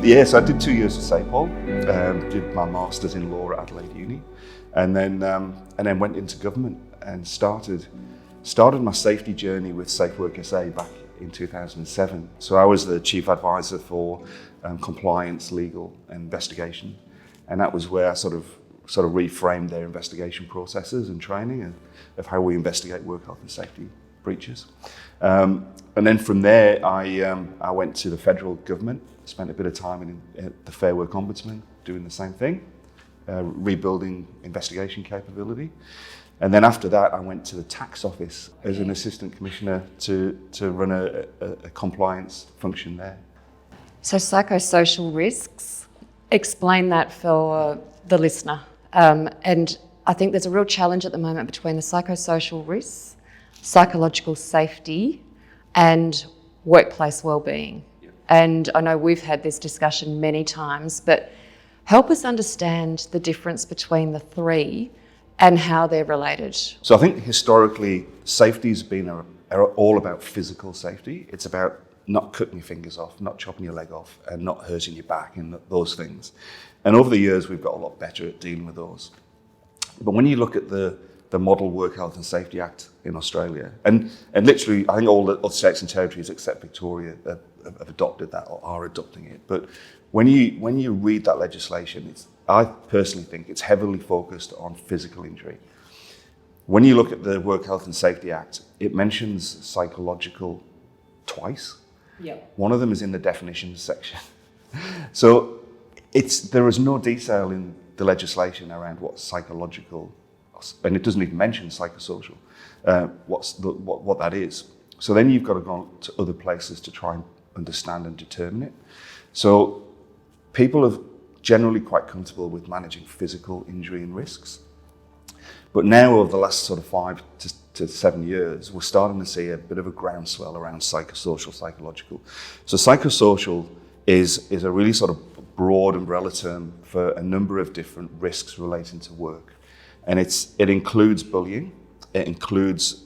Yeah, so I did 2 years at SafeWork, did my master's in law at Adelaide Uni, and then went into government and started my safety journey with SafeWork SA back in 2007. So I was the chief advisor for compliance, legal, and investigation, and that was where I sort of reframed their investigation processes and training of how we investigate work health and safety breaches. And then from there, I went to the federal government, spent a bit of time in the Fair Work Ombudsman doing the same thing, rebuilding investigation capability. And then after that, I went to the tax office as an assistant commissioner to run a compliance function there. So psychosocial risks, explain that for the listener. And I think there's a real challenge at the moment between the psychosocial risks, psychological safety, and workplace wellbeing. Yeah. And I know we've had this discussion many times, but help us understand the difference between the three and how they're related. So I think historically, safety's been all about physical safety. It's about not cutting your fingers off, not chopping your leg off, and not hurting your back and those things. And over the years, we've got a lot better at dealing with those. But when you look at the Model Work Health and Safety Act in Australia, and literally, I think all the other states and territories except Victoria have adopted that or are adopting it. But when you read that legislation, I personally think it's heavily focused on physical injury. When you look at the Work Health and Safety Act, it mentions psychological twice. Yep. One of them is in the definitions section. So there is no detail in the legislation around what's psychological, and it doesn't even mention psychosocial, what that is. So then you've got to go to other places to try and understand and determine it. So people are generally quite comfortable with managing physical injury and risks. But now over the last sort of 5 to 7 years, we're starting to see a bit of a groundswell around psychosocial, psychological. So psychosocial is a really sort of broad umbrella term for a number of different risks relating to work. And it includes bullying, it includes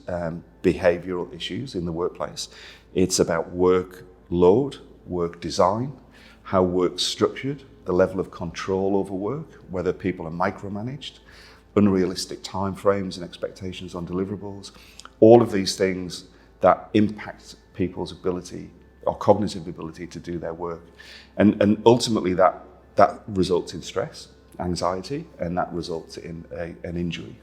behavioural issues in the workplace. It's about work load, work design, how work's structured, the level of control over work, whether people are micromanaged, unrealistic timeframes and expectations on deliverables, all of these things that impact people's ability or cognitive ability to do their work. And ultimately that results in stress, anxiety, and that results in an injury.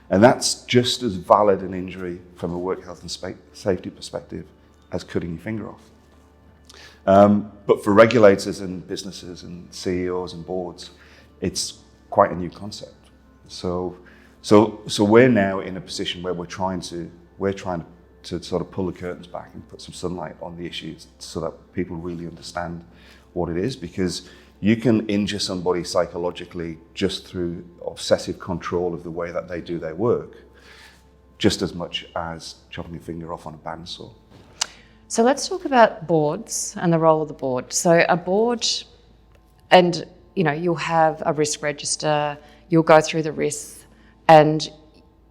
And that's just as valid an injury from a work health and safety perspective as cutting your finger off. But for regulators and businesses and CEOs and boards, it's quite a new concept. So we're now in a position where we're trying to sort of pull the curtains back and put some sunlight on the issues so that people really understand what it is, because you can injure somebody psychologically just through obsessive control of the way that they do their work, just as much as chopping your finger off on a bandsaw. So let's talk about boards and the role of the board. So a board, and you'll have a risk register, you'll go through the risks, and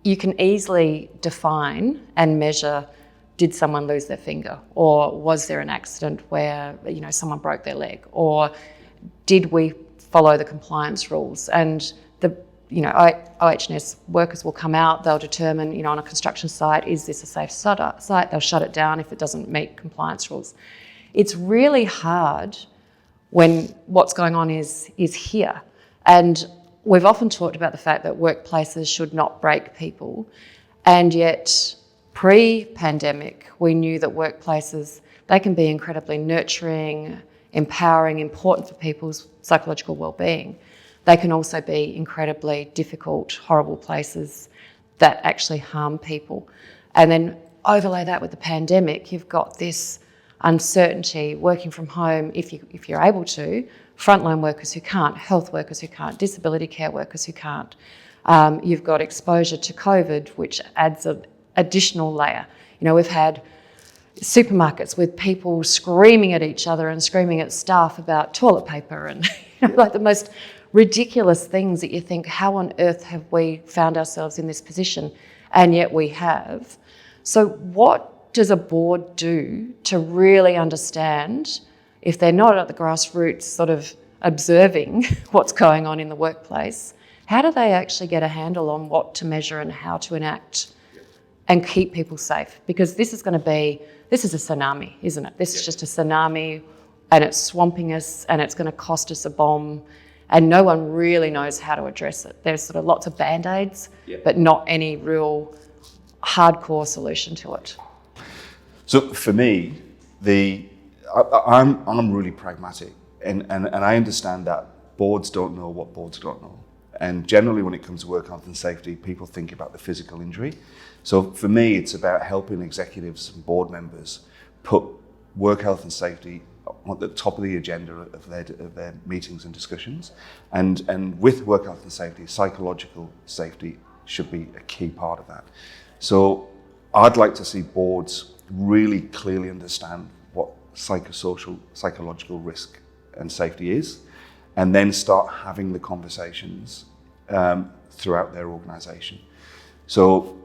you can easily define and measure, did someone lose their finger? Or was there an accident where someone broke their leg? Or did we follow the compliance rules? And the OH&S workers will come out, they'll determine, on a construction site, is this a safe site? They'll shut it down if it doesn't meet compliance rules. It's really hard when what's going on is here. And we've often talked about the fact that workplaces should not break people. And yet, pre-pandemic, we knew that workplaces, they can be incredibly nurturing, empowering, important for people's psychological well-being. They can also be incredibly difficult, horrible places that actually harm people. And then overlay that with the pandemic, you've got this uncertainty, working from home if you're able to, frontline workers who can't, health workers who can't, disability care workers who can't. You've got exposure to COVID, which adds an additional layer. We've had supermarkets with people screaming at each other and screaming at staff about toilet paper and like the most ridiculous things that you think, how on earth have we found ourselves in this position? And yet we have. So what does a board do to really understand, if they're not at the grassroots sort of observing what's going on in the workplace, how do they actually get a handle on what to measure and how to enact and keep people safe? Because this is a tsunami, isn't it? This is just a tsunami, and it's swamping us, and it's going to cost us a bomb, and no one really knows how to address it. There's sort of lots of band-aids, but not any real hardcore solution to it. So for me, I'm really pragmatic, and I understand that boards don't know what boards don't know. And generally when it comes to work health and safety, people think about the physical injury. So for me, it's about helping executives and board members put work health and safety at the top of the agenda of their meetings and discussions. And with work health and safety, psychological safety should be a key part of that. So I'd like to see boards really clearly understand what psychological risk and safety is, and then start having the conversations throughout their organisation. So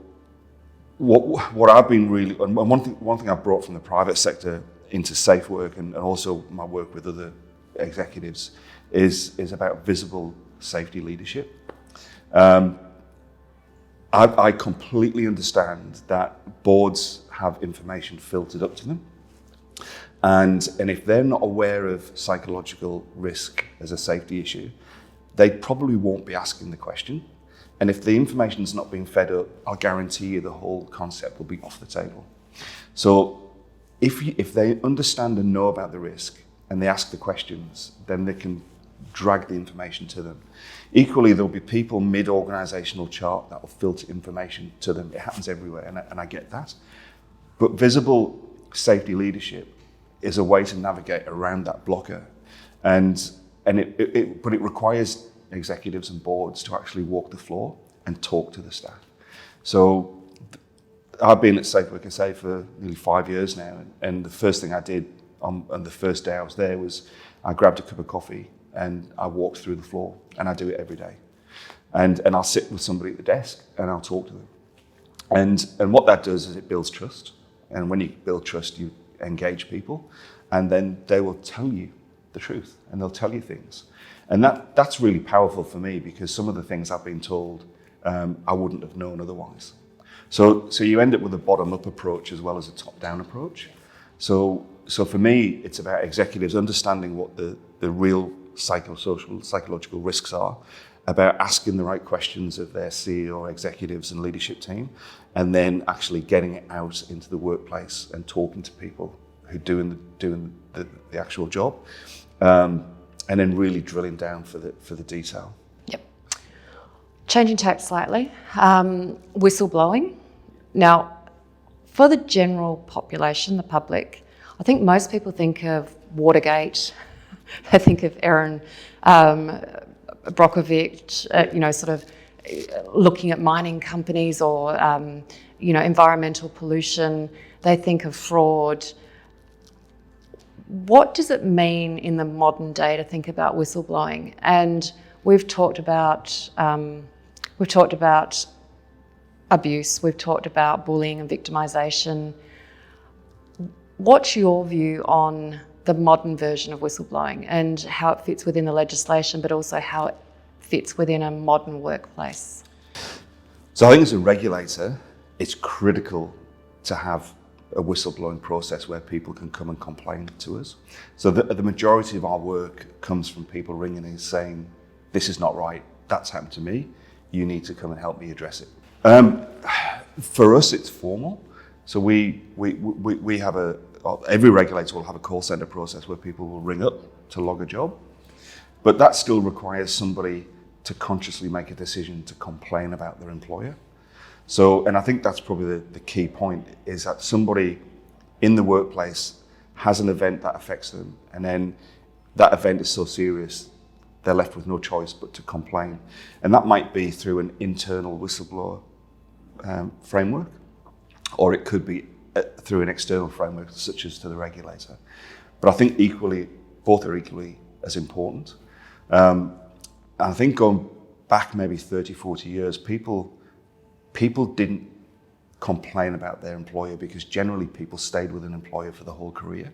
what I've been really, and one thing I've brought from the private sector into SafeWork and also my work with other executives is about visible safety leadership. I completely understand that boards have information filtered up to them. And if they're not aware of psychological risk as a safety issue, they probably won't be asking the question. And if the information's not being fed up, I'll guarantee you the whole concept will be off the table. So if they understand and know about the risk and they ask the questions, then they can drag the information to them. Equally, there'll be people mid-organisational chart that will filter information to them. It happens everywhere, and I get that. But visible safety leadership is a way to navigate around that blocker, but it requires executives and boards to actually walk the floor and talk to the staff. So I've been at SafeWork SA for nearly 5 years now, and the first thing I did on the first day I was there was I grabbed a cup of coffee and I walked through the floor, and I do it every day. And I'll sit with somebody at the desk and I'll talk to them. And what that does is it builds trust. And when you build trust, you engage people, and then they will tell you the truth, and they'll tell you things. And that's really powerful for me, because some of the things I've been told I wouldn't have known otherwise. So you end up with a bottom-up approach as well as a top-down approach. So for me, it's about executives understanding what the real psychological risks are, about asking the right questions of their CEO, executives and leadership team, and then actually getting it out into the workplace and talking to people who are doing the actual job, and then really drilling down for the detail. Yep. Changing tack slightly, whistleblowing. Now, for the general population, the public, I think most people think of Watergate, they think of Aaron Brockovich, sort of looking at mining companies or, environmental pollution. They think of fraud. What does it mean in the modern day to think about whistleblowing? And we've talked about abuse, we've talked about bullying and victimisation. What's your view on the modern version of whistleblowing and how it fits within the legislation, but also how it fits within a modern workplace? So I think as a regulator, it's critical to have a whistleblowing process where people can come and complain to us. So the majority of our work comes from people ringing and saying, this is not right, that's happened to me, you need to come and help me address it. For us, it's formal. So we have every regulator will have a call centre process where people will ring up to log a job, but that still requires somebody to consciously make a decision to complain about their employer. So, and I think that's probably the key point, is that somebody in the workplace has an event that affects them, and then that event is so serious, they're left with no choice but to complain. And that might be through an internal whistleblower framework, or it could be through an external framework, such as to the regulator. But I think both are equally as important. I think going back maybe 30, 40 years, people didn't complain about their employer because generally people stayed with an employer for the whole career.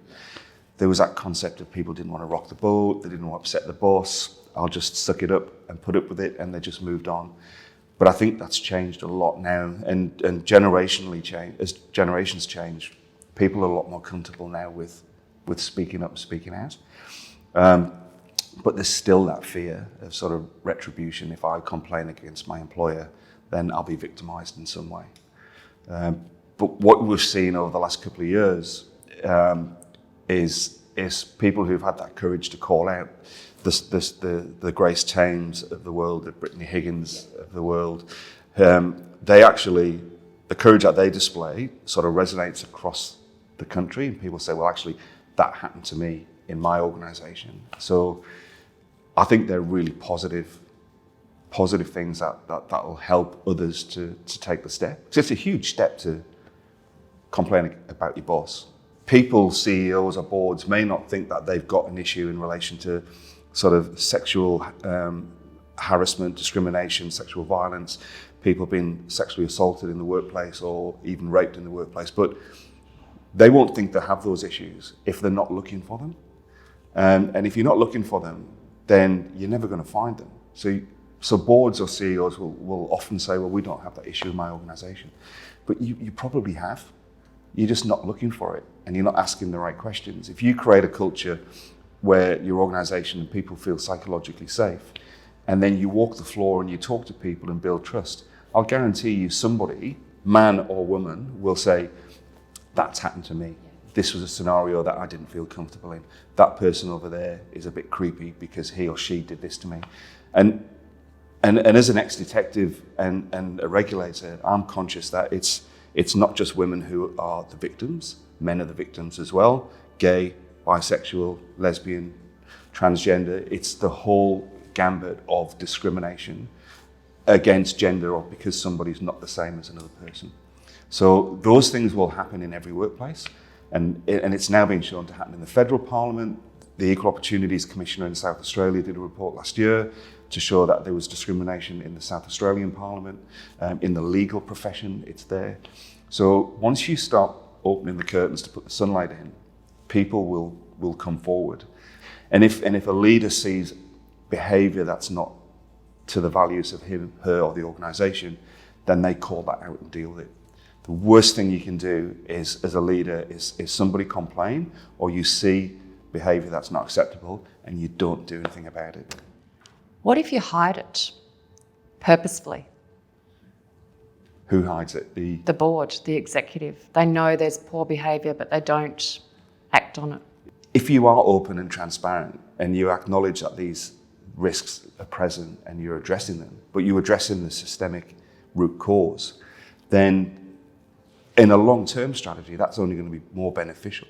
there was that concept of people didn't want to rock the boat, they didn't want to upset the boss. I'll just suck it up and put up with it, and they just moved on. But I think that's changed a lot now, and generationally change, as generations change, people are a lot more comfortable now with speaking up and speaking out. But there's still that fear of sort of retribution. If I complain against my employer, then I'll be victimized in some way. But what we've seen over the last couple of years is people who've had that courage to call out, the Grace Tames of the world, the Brittany Higgins of the world. They actually, the courage that they display sort of resonates across the country, and people say, well, actually, that happened to me in my organisation. So I think they're really positive things that will help others to take the step. So it's a huge step to complain about your boss. People, CEOs or boards may not think that they've got an issue in relation to sort of sexual harassment, discrimination, sexual violence, people being sexually assaulted in the workplace or even raped in the workplace, but they won't think they have those issues if they're not looking for them. And if you're not looking for them, then you're never going to find them. So boards or CEOs will often say, well, we don't have that issue in my organisation. But you probably have. You're just not looking for it, and you're not asking the right questions. If you create a culture where your organisation and people feel psychologically safe, and then you walk the floor and you talk to people and build trust, I'll guarantee you somebody, man or woman, will say, that's happened to me. This was a scenario that I didn't feel comfortable in. That person over there is a bit creepy because he or she did this to me. And as an ex-detective and a regulator, I'm conscious that it's not just women who are the victims, men are the victims as well, gay, bisexual, lesbian, transgender. It's the whole gambit of discrimination against gender or because somebody's not the same as another person. So those things will happen in every workplace, and it's now been shown to happen in the federal parliament. The Equal Opportunities Commissioner in South Australia did a report last year to show that there was discrimination in the South Australian Parliament. In the legal profession, it's there. So once you start opening the curtains to put the sunlight in, people will come forward. And if a leader sees behaviour that's not to the values of him, her, or the organisation, then they call that out and deal with it. The worst thing you can do is, as a leader, is somebody complain or you see behaviour that's not acceptable and you don't do anything about it. What if you hide it purposefully? Who hides it? The board, the executive. They know there's poor behaviour, but they don't act on it. If you are open and transparent and you acknowledge that these risks are present and you're addressing them, but you're addressing the systemic root cause, then in a long-term strategy, that's only going to be more beneficial.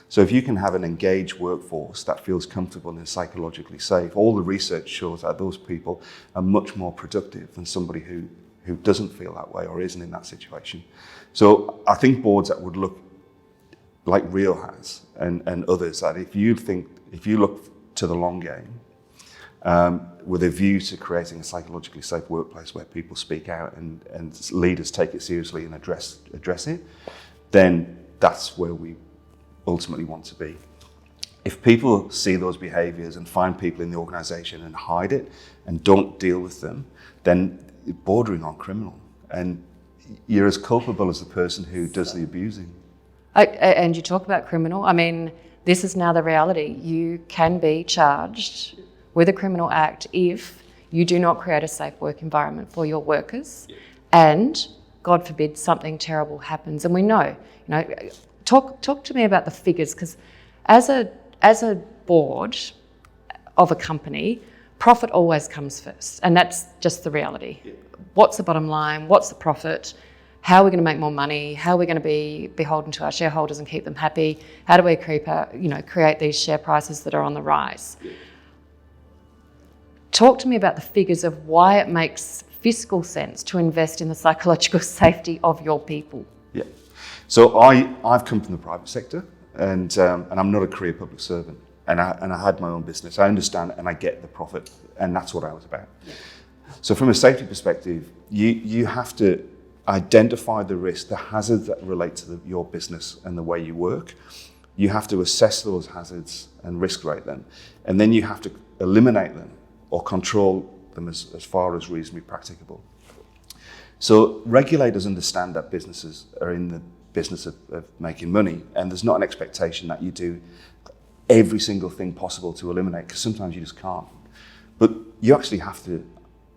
So if you can have an engaged workforce that feels comfortable and psychologically safe, all the research shows that those people are much more productive than somebody who doesn't feel that way or isn't in that situation. So I think boards that would look like Rio has and others, that if you look to the long game, with a view to creating a psychologically safe workplace where people speak out and leaders take it seriously and address it, then that's where we ultimately want to be. If people see those behaviours and find people in the organisation and hide it and don't deal with them, then it's bordering on criminal. And you're as culpable as the person who does the abusing. And you talk about criminal. I mean, this is now the reality. You can be charged with a criminal act if you do not create a safe work environment for your workers, and God forbid something terrible happens. And we know, talk to me about the figures, because as a board of a company, profit always comes first, and that's just the reality. What's the bottom line? What's the profit? How are we going to make more money? How are we going to be beholden to our shareholders and keep them happy? How do we create these share prices that are on the rise? Talk to me about the figures of why it makes fiscal sense to invest in the psychological safety of your people. Yeah. So I've come from the private sector, and I'm not a career public servant, and I had my own business. I understand and I get the profit, and that's what I was about. Yeah. So from a safety perspective, you have to identify the risk, the hazards that relate to your business and the way you work, you have to assess those hazards and risk rate them, and then you have to eliminate them or control them as far as reasonably practicable. So regulators understand that businesses are in the business of making money, and there's not an expectation that you do every single thing possible to eliminate, because sometimes you just can't. But you actually have to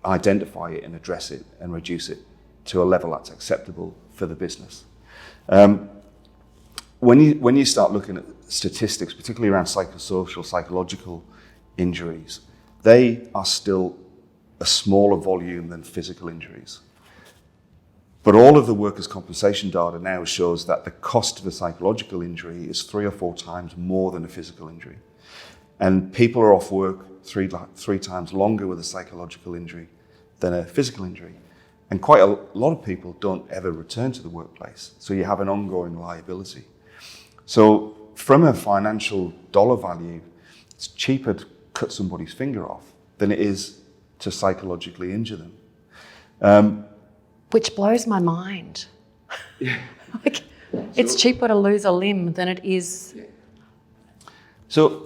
identify it and address it and reduce it to a level that's acceptable for the business. When you start looking at statistics, particularly around psychosocial, psychological injuries, they are still a smaller volume than physical injuries. But all of the workers' compensation data now shows that the cost of a psychological injury is 3 or 4 times more than a physical injury. And people are off work three times longer with a psychological injury than a physical injury. And quite a lot of people don't ever return to the workplace. So you have an ongoing liability. So from a financial dollar value, it's cheaper to cut somebody's finger off than it is to psychologically injure them. Which blows my mind. Yeah. Like, it's cheaper to lose a limb than it is. Yeah. So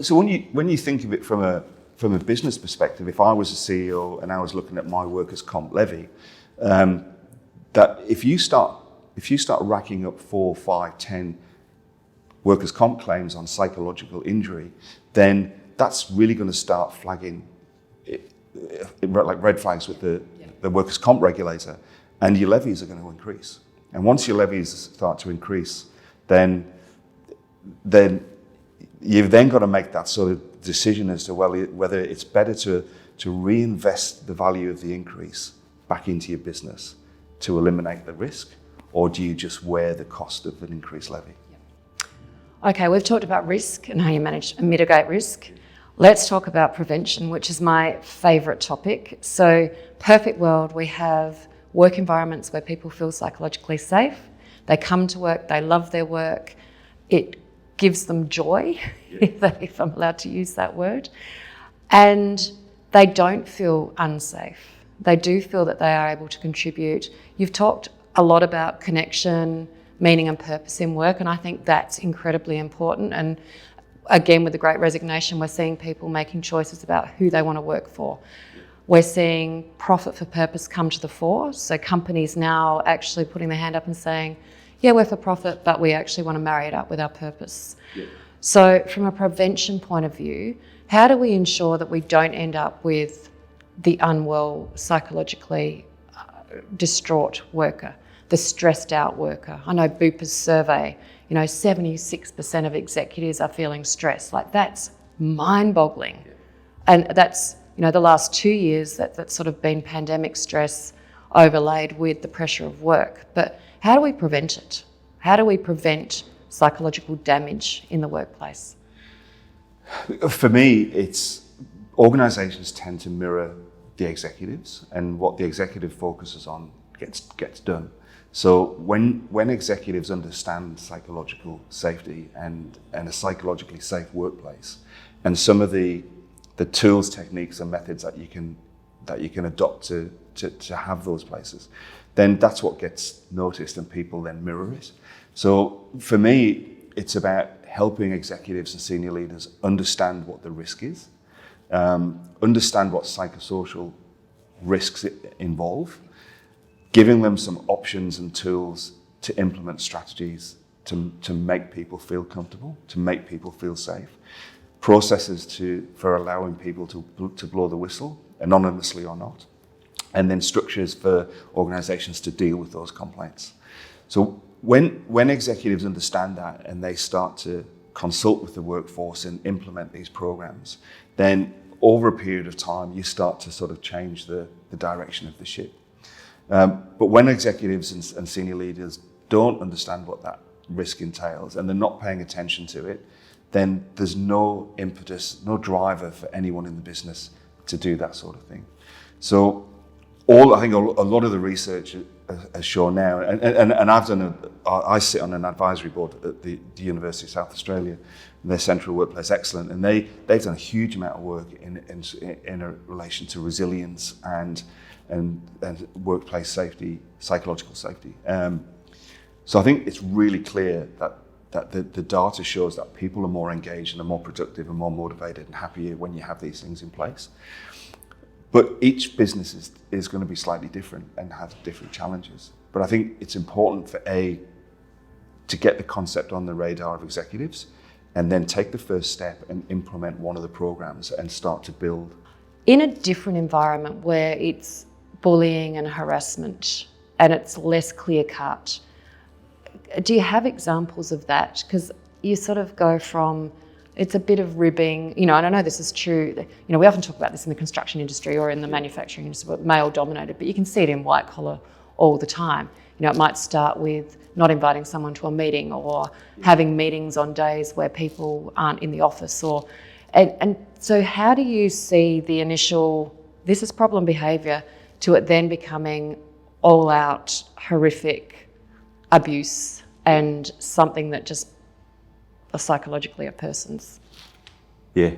when you think of it from a business perspective, if I was a CEO and I was looking at my workers' comp levy, that if you start racking up 4, 5, 10 workers' comp claims on psychological injury, then that's really going to start flagging like red flags with the workers' comp regulator, and your levies are going to increase. And once your levies start to increase, then you've then got to make that sort of decision as to whether it's better to reinvest the value of the increase back into your business to eliminate the risk, or do you just wear the cost of an increased levy? Okay, we've talked about risk and how you manage and mitigate risk. Let's talk about prevention, which is my favourite topic. So, perfect world, we have work environments where people feel psychologically safe. They come to work, they love their work. It gives them joy, if I'm allowed to use that word. And they don't feel unsafe. They do feel that they are able to contribute. You've talked a lot about connection, meaning and purpose in work, and I think that's incredibly important. And again, with the Great Resignation, we're seeing people making choices about who they want to work for. We're seeing profit for purpose come to the fore. So companies now actually putting their hand up and saying, yeah, we're for profit, but we actually want to marry it up with our purpose. Yeah. So from a prevention point of view, how do we ensure that we don't end up with the unwell, psychologically distraught worker, the stressed out worker? I know Bupa's survey, 76% of executives are feeling stressed. Like, that's mind-boggling. Yeah. And that's, the last 2 years that's sort of been pandemic stress overlaid with the pressure of work. But how do we prevent it? How do we prevent psychological damage in the workplace? For me, it's organisations tend to mirror the executives, and what the executive focuses on gets done. So when executives understand psychological safety and a psychologically safe workplace, and some of the tools, techniques, and methods that you can adopt to have those places, then that's what gets noticed, and people then mirror it. So for me, it's about helping executives and senior leaders understand what the risk is, understand what psychosocial risks involve, giving them some options and tools to implement strategies to make people feel comfortable, to make people feel safe, processes for allowing people to blow the whistle, anonymously or not, and then structures for organisations to deal with those complaints. So when executives understand that and they start to consult with the workforce and implement these programs, then over a period of time you start to sort of change the direction of the ship. But when executives and senior leaders don't understand what that risk entails and they're not paying attention to it, then there's no impetus, no driver for anyone in the business to do that sort of thing. So I think a lot of the research has shown now, and I sit on an advisory board at the University of South Australia, their Central Workplace Excellence, and they've done a huge amount of work in relation to resilience and workplace safety, psychological safety. So I think it's really clear that that the data shows that people are more engaged and are more productive and more motivated and happier when you have these things in place. But each business is going to be slightly different and have different challenges. But I think it's important to get the concept on the radar of executives and then take the first step and implement one of the programs and start to build. In a different environment where it's bullying and harassment and it's less clear cut, do you have examples of that? Because you sort of go from, it's a bit of ribbing, and I know this is true, we often talk about this in the construction industry or in the manufacturing industry, male dominated, but you can see it in white collar all the time. It might start with not inviting someone to a meeting or having meetings on days where people aren't in the office. And so how do you see the initial, this is problem behaviour, to it then becoming all out horrific abuse and something that just psychologically a person's? Yeah.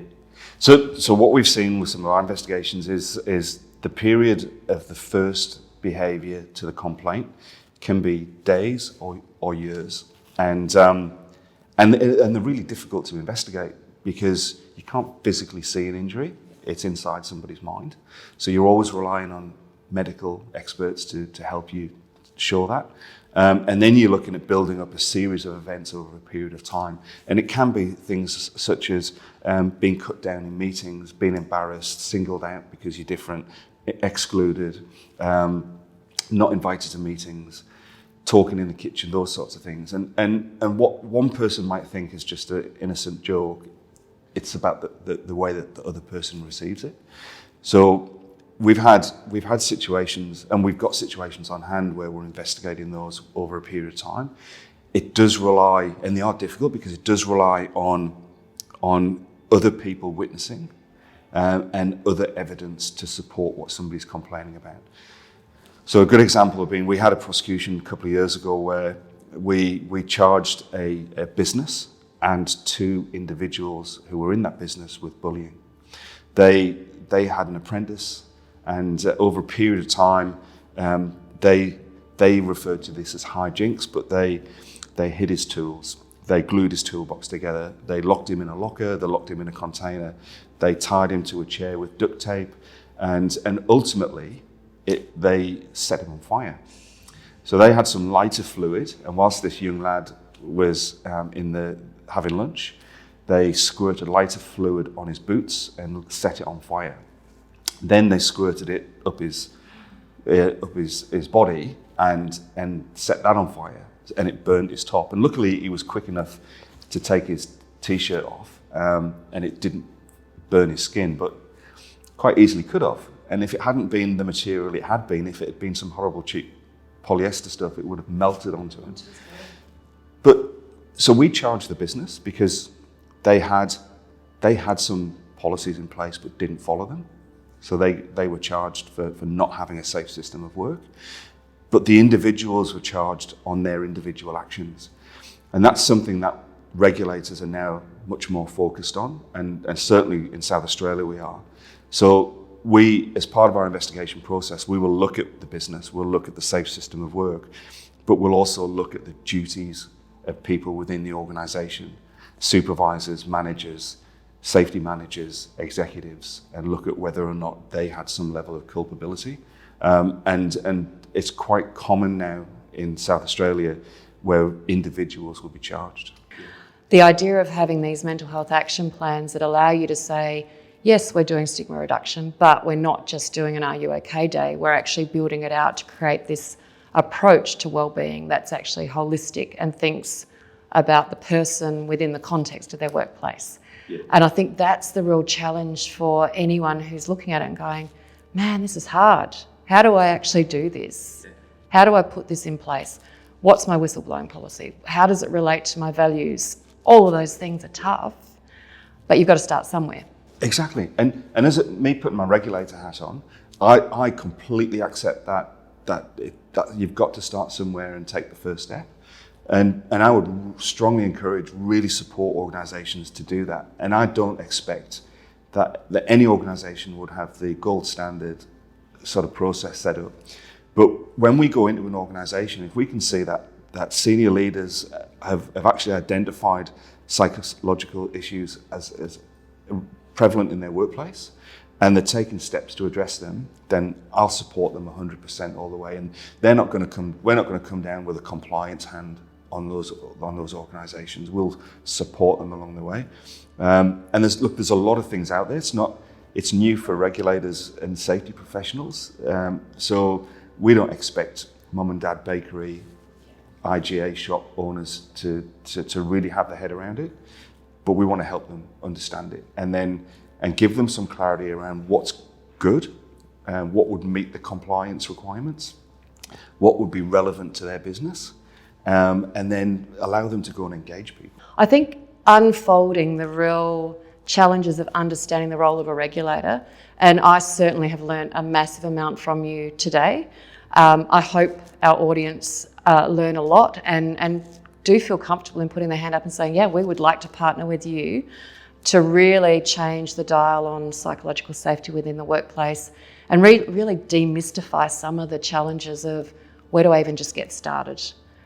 So what we've seen with some of our investigations is the period of the first behaviour to the complaint can be days or years, and they're really difficult to investigate because you can't physically see an injury; it's inside somebody's mind. So you're always relying on medical experts to help you show that, and then you're looking at building up a series of events over a period of time, and it can be things such as being cut down in meetings, being embarrassed, singled out because you're different, excluded, not invited to meetings, talking in the kitchen, those sorts of things. And what one person might think is just an innocent joke, it's about the way that the other person receives it. So we've had situations, and we've got situations on hand where we're investigating those over a period of time. It does rely, and they are difficult because it does rely on other people witnessing and other evidence to support what somebody's complaining about. So a good example of being, we had a prosecution a couple of years ago where we charged a business and two individuals who were in that business with bullying. They had an apprentice, and over a period of time, they referred to this as hijinks, but they hid his tools. They glued his toolbox together. They locked him in a locker. They locked him in a container. They tied him to a chair with duct tape, and ultimately, they set him on fire. So they had some lighter fluid, and whilst this young lad was having lunch, they squirted lighter fluid on his boots and set it on fire. Then they squirted it up his body and set that on fire, and it burned his top. And luckily, he was quick enough to take his t-shirt off, and it didn't burn his skin, but quite easily could have. And if it hadn't been the material it had been, if it had been some horrible cheap polyester stuff, it would have melted onto him. But so we charged the business because they had some policies in place but didn't follow them. So they were charged for not having a safe system of work. But the individuals were charged on their individual actions. And that's something that regulators are now much more focused on, and certainly in South Australia we are. So we, as part of our investigation process, we will look at the business, we'll look at the safe system of work, but we'll also look at the duties of people within the organisation, supervisors, managers, safety managers, executives, and look at whether or not they had some level of culpability. And it's quite common now in South Australia where individuals will be charged. The idea of having these mental health action plans that allow you to say, yes, we're doing stigma reduction, but we're not just doing an Are You OK Day, we're actually building it out to create this approach to wellbeing that's actually holistic and thinks about the person within the context of their workplace. Yeah. And I think that's the real challenge for anyone who's looking at it and going, man, this is hard. How do I actually do this? How do I put this in place? What's my whistleblowing policy? How does it relate to my values? All of those things are tough, but you've got to start somewhere. Exactly. And as me putting my regulator hat on, I completely accept that you've got to start somewhere and take the first step. And I would strongly encourage, really support organisations to do that. And I don't expect that any organisation would have the gold standard sort of process set up. But when we go into an organisation, if we can see that that senior leaders have actually identified psychological issues as prevalent in their workplace, and they're taking steps to address them, then I'll support them 100% all the way. And we're not going to come down with a compliance hand on those organisations. We'll support them along the way. And there's a lot of things out there. It's new for regulators and safety professionals. So we don't expect mum and dad bakery, IGA shop owners to really have their head around it, but we want to help them understand it and give them some clarity around what's good, what would meet the compliance requirements, what would be relevant to their business, and then allow them to go and engage people. I think unfolding the real challenges of understanding the role of a regulator, and I certainly have learned a massive amount from you today. I hope our audience learn a lot and do feel comfortable in putting their hand up and saying, yeah, we would like to partner with you to really change the dial on psychological safety within the workplace and really demystify some of the challenges of where do I even just get started.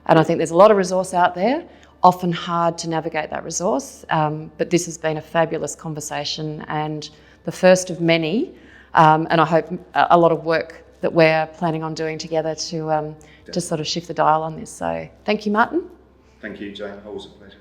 And I think there's a lot of resource out there, often hard to navigate that resource, but this has been a fabulous conversation and the first of many, and I hope a lot of work that we're planning on doing together to sort of shift the dial on this. So thank you, Martyn. Thank you, Jane. Always a pleasure.